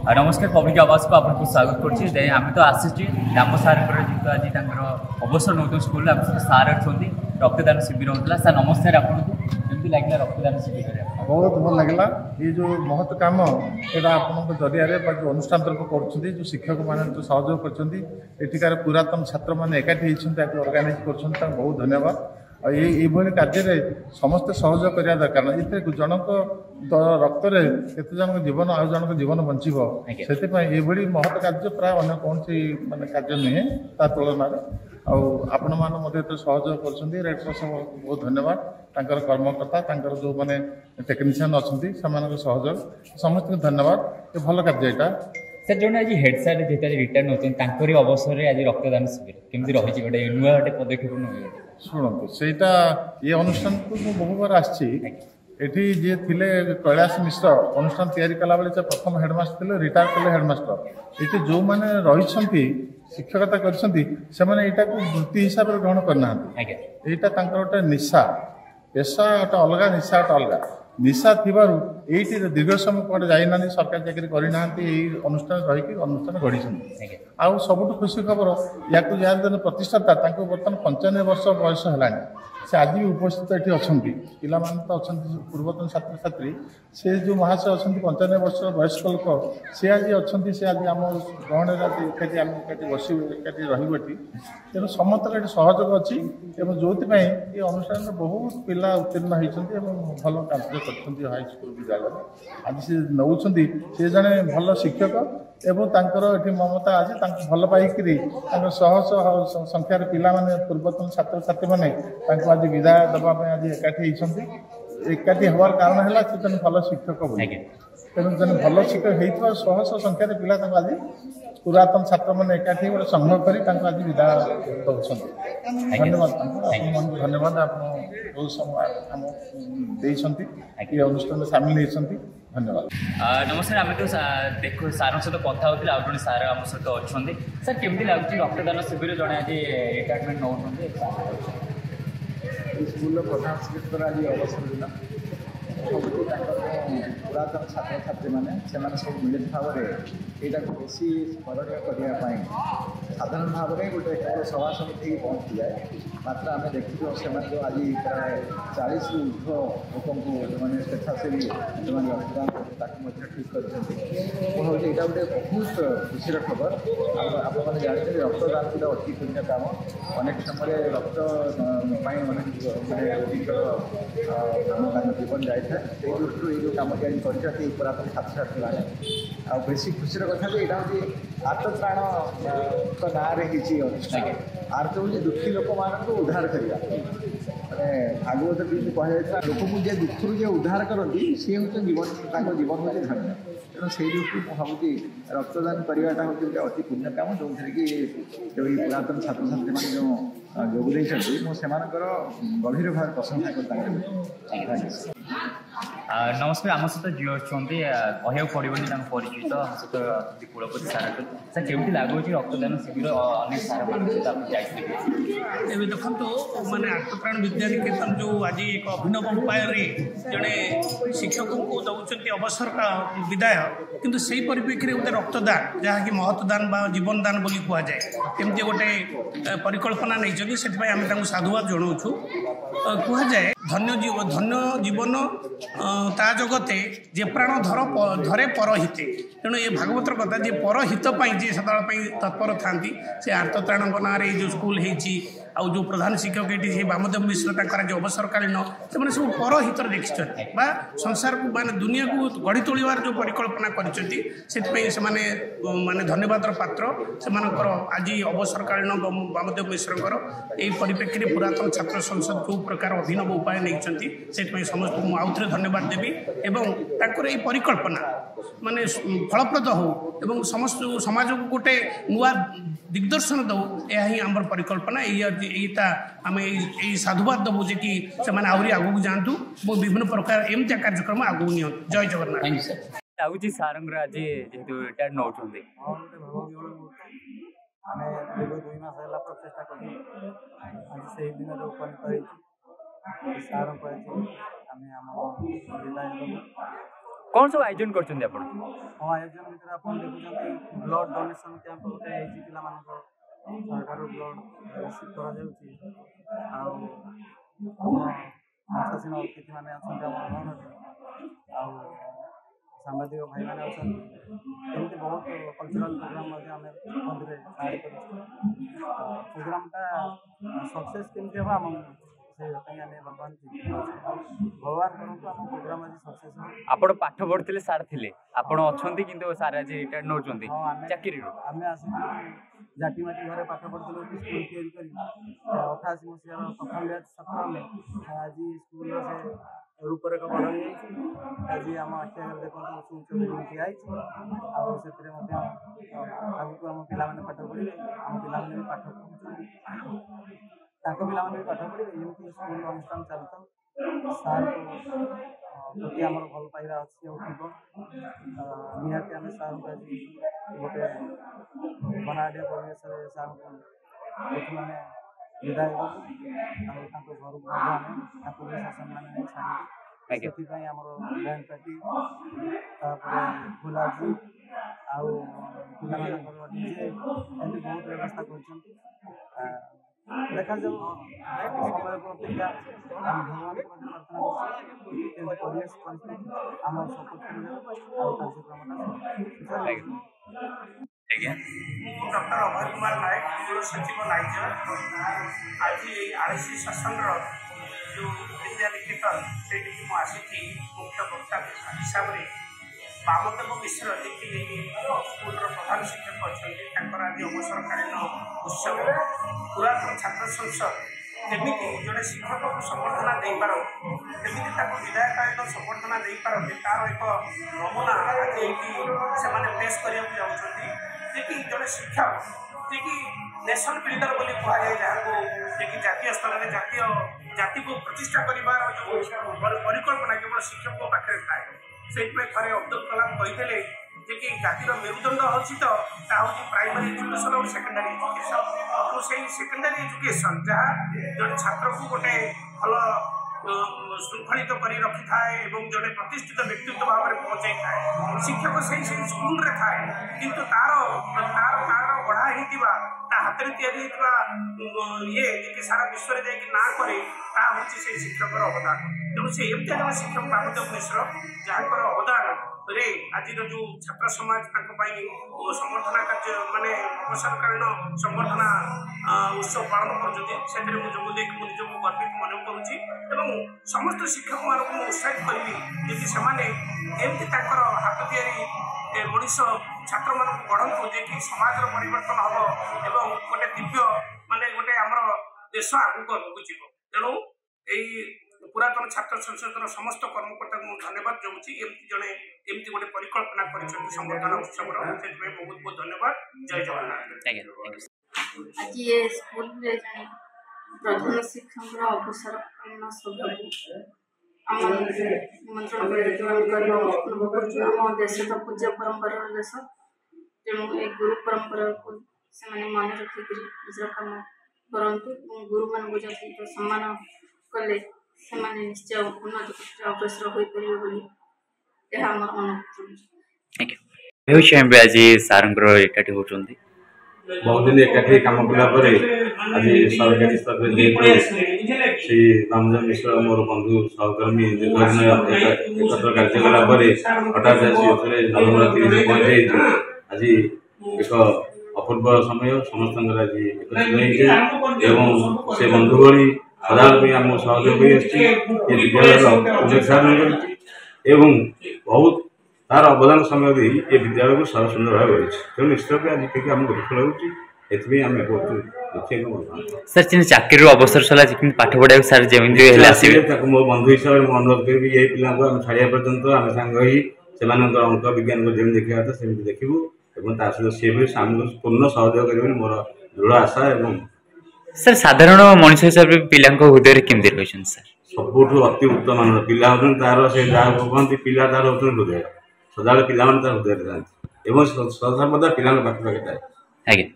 नमस्कार पब्लिक आवाज को आपको स्वागत करछि आम तो आसी राम सार जेहतु आज अवसर नौ स्कूल आम सार अच्छा रक्तदान शिविर होता सर नमस्कार आपको केमती लगे रक्तदान शिविर बहुत भल लगे ये जो महत्व कम यहाँ आप जरिया जो अनुष्ठान तरफ कर जो शिक्षक मैंने जो सहयोग कर पुरातन छात्र मैंने एकाठी होती अर्गानाइज कर बहुत धन्यवाद ये कार्य समस्ते सहयोग करने दरकार ये जनक रक्त केत जन जीवन आउ जन जीवन बचो से महत्व कार्य प्राय अन्य कौन मानने कार्य नुहे तुलन आपण मैंने सहयोग कर रेड क्रॉस बहुत धन्यवाद तांकर कर्मकर्ता जो मैंने टेक्नीशियन अच्छा सहयोग समस्त धन्यवाद ये भल कार्य यहाँ सर जो आज हेड सार जेहतु रिटायर होती अवसर आज रक्तदान शिविर केमती रही गोटे नुआ गोटे पदक्षेप नहीं शुणु सेटा ये अनुष्ठान को बहु बार आसी जी थे कैलाश मिश्र अनुष्ठान तैयारी कला बेले प्रथम हेडमास्टर थे रिटायर कले हेडमास्टर ये जो मैंने रही शिक्षकता कर वृत्ति हिसाब से ग्रहण करना यहाँ गोटे निशा पेशा गोटे अलग निशा गोटे अलग निशा थिबारु एठी दीर्घ समय कौटे जाइना सरकारी चाकरी करना अनुष्ठान रही अनुष्ठान गढ़ी आउ सबुठ खुशी खबर या जन प्रतिष्ठाता बर्तमान 95 वर्ष बयस है से आज भी उपस्थित ये अच्छा पिला तो अच्छा पूर्वतन छात्र छात्री से जो महाशय अच्छा 95 वर्ष वयस्क लोक सी आज अच्छा सी आज आम गहण एकाठी आम एकाठी बस एकाठी रही तेणु समस्त ये सहयोग अच्छी जो ये अनुष्ठान बहुत पिला उत्तीर्ण होती भल कार्य कर हाईस्कल विद्यालय आज सी नौ सी जड़े भल शिक्षक एवं ये ममता आज भल पाइक शह शह संख्यार पिला पूर्वतन छात्र छात्री मैंने आज विदाय देवाई आज एकाठी एकाठी हबार कारण है से भल शिक्षक तेणु जन भल शिक्षक हो शह शह संख्यार पिला आज पुरातन छात्र मैंने एकाठी गोटे संघ कर आज विदाय दौरान धन्यवाद धन्यवाद आप जो समय आम ये अनुष्ठान सामिल होती धन्यवाद नमस्कार आम तो देखो सार सहित कथा होते आउ जड़े सार आम सहित अच्छा सर केमती लगुच रक्तदान शिविर जड़े आज रिटायरमेंट नौ स्कूल प्रधान शिक्षक आज अवसर दिन पुरातन छात्र छात्री मैंने सब मिलित भाव में यहाँ बेसी स्मरणीय करने साधारण भाव में गोटे केवल सभा समिति पहुँची जाए मात्र आम देखु से जो आज प्राय 40 ऊर्ध लोक जो स्वेच्छासेवी जो रक्तदान ठीक कर यहाँ गोटे बहुत खुशी खबर आपने जानते रक्तदान गोटे अति पुण्य काम अनेक समय रक्त मानने जीवन जाए से दृष्टि ये कम कर पुरातन छात्र छात्री मैंने आ बेसी खुशी कथा यहाँ हूँ आर्तत्राण नाँ अनुष्ठान आर्त हूँ दुखी लोक मान उद्धार करवा मैंने भागवत भी कहुआ लोक मुझे दुखर जो उद्धार करती सी हूँ जीवन जीवन हूँ धन्य तेणु से दृष्टि भावी रक्तदान करवाटा हूँ गोटे अति पुण्य काम जो कि पुरातन छात्र छात्री मैंने जो जोगद से गभीर भाव प्रशंसा कर नमस्कार आम सहित जी अच्छा कहूँ पड़ोनी परिचित सहित कुलपति सार सर केमती लगुच रक्तदान शिविर अनेक सार मान सहित देखो मैंने आर्तप्राण विद्या निकेतन जो आज एक अभिनव उपाय जड़े शिक्षक को दौरान अवसर का विदाय किंतु से परिप्रेक्षी गोटे रक्तदान जहाँकि महत्दान जीवन दान बोली कहुए एमती गोटे परिकल्पना नहीं से साधुवाद जनाऊँ कहुए धन्य जीवन ता जगते जे प्राण धरे परहिते तेणु ये भागवतर कथा जे परहित जी सदापी तत्पर था से आर्तत्राण ना जो स्कूल होती आउ जो प्रधान शिक्षक ये वामदेव मिश्र जो अवसरकालीन से सब परहित देखी संसार को माने दुनिया को गढ़ी तोड़ार जो परिकल्पना कर माने धन्यवाद पात्र से आज अवसरकालीन वामदेव मिश्र यही परिप्रेक्षी में पुरातन छात्र संसद जो प्रकार अभिनव उपाय नहीं समस्त मुझे आउ थे धन्यवाद देवी एवं ताकर परिकल्पना माने फलप्रद हो समस्त समाज को गोटे नुआ दिग्दर्शन दो यही आम परिकल्पना आम यही साधुवाद दबू जे कि आहरी आगू जातु विभिन्न प्रकार एमती कार्यक्रम आगू नि जय जगन्नाथ लगुच सार आज जेहतु रिटायर नौ आम दीर्घ 2 मास है प्रचेषा कर से दिन उपनीत सार को आम विदाय कौन सब आयोजन करछन्ती आपण हाँ आयोजन भितर आप देखुं ब्लड डोनेशन कैंप गोटे पे सरकार ब्लड रिसीव कर अतिथि मैंने सांबादिक भाई मैंने अच्छा एमती बहुत कल्चरल प्रोग्राम मंदिर ऐड कर प्रोग्रामटा सक्सेस केमती हम भगवान भगवान करूँ आम प्रोग्राम आज सक्सेस आपण पाठ पढ़ते सार थिले आपण अछंती किंतु सार आज रिटायर्ड नौचंती चाकरी आम आसिक जाटिमाटी घरे पाठ पढ़ुलू स्कूल तैयारी कर 88 मसीहार प्रथम बैच छात्र आम आज स्कूल से रूपरेख बढ़ी आज आम आखि आगे देखते उच्च बिल्डिंग ठिया आगे आम पाने पाठ पढ़े आम पाने भी पाठ पाने भी पाठ पढ़े एमती स्कूल अनुष्ठान चलता सार प्रति आम भल पाइबा अच्छी निहाती आम सार गोटे बनाड़िया परिवेश सार मैंने विदाय करूँ घर शासन मैंने छाड़ी से आम बैंड पार्टी गुलाबी आउ पिला डीजे एमती बहुत व्यवस्था कर देखा जाऊ समय अपेक्षा आम भगवान प्रार्थना परिवेश परिस्थिति आम सपोर्ट डॉक्टर अभय कुमार नायक गृह सचिव नाइजर आज आरसी शासन जो विद्या निकेतन से आसी मुख्य वक्ता हिसाब से बामदेव मिश्र जी स्कूल प्रधान शिक्षक अच्छा आज अवसरकालीन उत्सव पुरातन छात्र संसद जमी जड़े शिक्षक को संबर्धना दे पार जमी विधायकालीन संबर्धना दे पार तार एक नमूना आज से पेश करने जाऊँगी जे जड़े शिक्षक जे कि नेशन बिल्डर बोली कहुए जहाँ जे जातीय स्तर में जाति को प्रतिष्ठा कर जो परिकल्पना केवल शिक्षक पाखे थाए से थे अब्दुल कलाम कहते कि जातिर मेरुदंड अच्छी तो प्राइमरी एजुकेशन और सेकेंडरी एजुकेशन तो से सेकेंडरी एजुकेशन जहाँ जो छात्र को गोटे भल श्रृंखलित कर रखी थाए जड़े प्रतिष्ठित व्यक्तित्व भाव में पहुँचाई थाए शिक्षक से स्कूल रे थाए किंतु तार बढ़ा होता हाथ में या ये सारा विश्व में जाकि ना करे से शिक्षक अवदान तेणु से एमती जन शिक्षक बामदेव मिश्र जहाँ अवदान रे आज जो छात्र समाज संबर्धना कार्य माने अवसरकालीन संबर्धना उत्सव पालन कर निजक गर्वित मन करुँच समस्त शिक्षक मान उत्साहित करी से एमती हाथ या मनीष छात्र मान बढ़ू जे कि समाज परिवर्तन हम एवं गोटे दिव्य माने गोटे आम देश आगू जीव तेणु यही पुरातन छात्र संसद समस्त कर्मकर्ता को धन्यवाद दूसरी जड़े एमती गोटे परिकल्पना कर संबर्धना उत्सव बहुत बहुत धन्यवाद जय जगन्नाथ आज ये स्कूल प्रधान शिक्षक अवसर आम देश तो पूज्य परंपरा देश तेणु ये गुरु परंपरा को से मन रखिक निज कम करूँ गुरु मान जो सम्मान कले निश्चय उन्नत अग्रसर हो पारे आज सारंगर एकाठी होती बहुत दिन एकाठी कम कला आज सरकारी स्तर श्री बामदेव मिश्र मोर बंधु सहकर्मी एकत्र कार्य कलापर हठात नवेम्बर 30 पहुंचे आज एक अपूर्व समय समस्त आज एकत्रित एवं से बंधु भली सदाल आम सहयोग विद्यालय एवं बहुत तार अवदान समय दे ये विद्यालय को सारा सुंदर भाव तेणु निश्चित आज ठीक आम दुख लगुच सर चिन्ह चाकरी अवसर सला पाठ पढ़ा सर जमी मो बंधु हिसाब से अनुरोध करी ये पिला छाड़ा पर्यंत आम सांग से अंक विज्ञान को जमी देखा था सेमती देखू और सहित सी भी आमको पूर्ण सहयोग कर मोर दृढ़ आशा एवं सर साधारण मनुष्य हिसाब से पिला हृदय केमती रही सर सबुठ अति उत्तम मान पिला होती तार से जहाँ कहते पिला तार होती हृदय सदा पिला तार हृदय जाती सर्वदा पिला पाखे थाए आज्ञा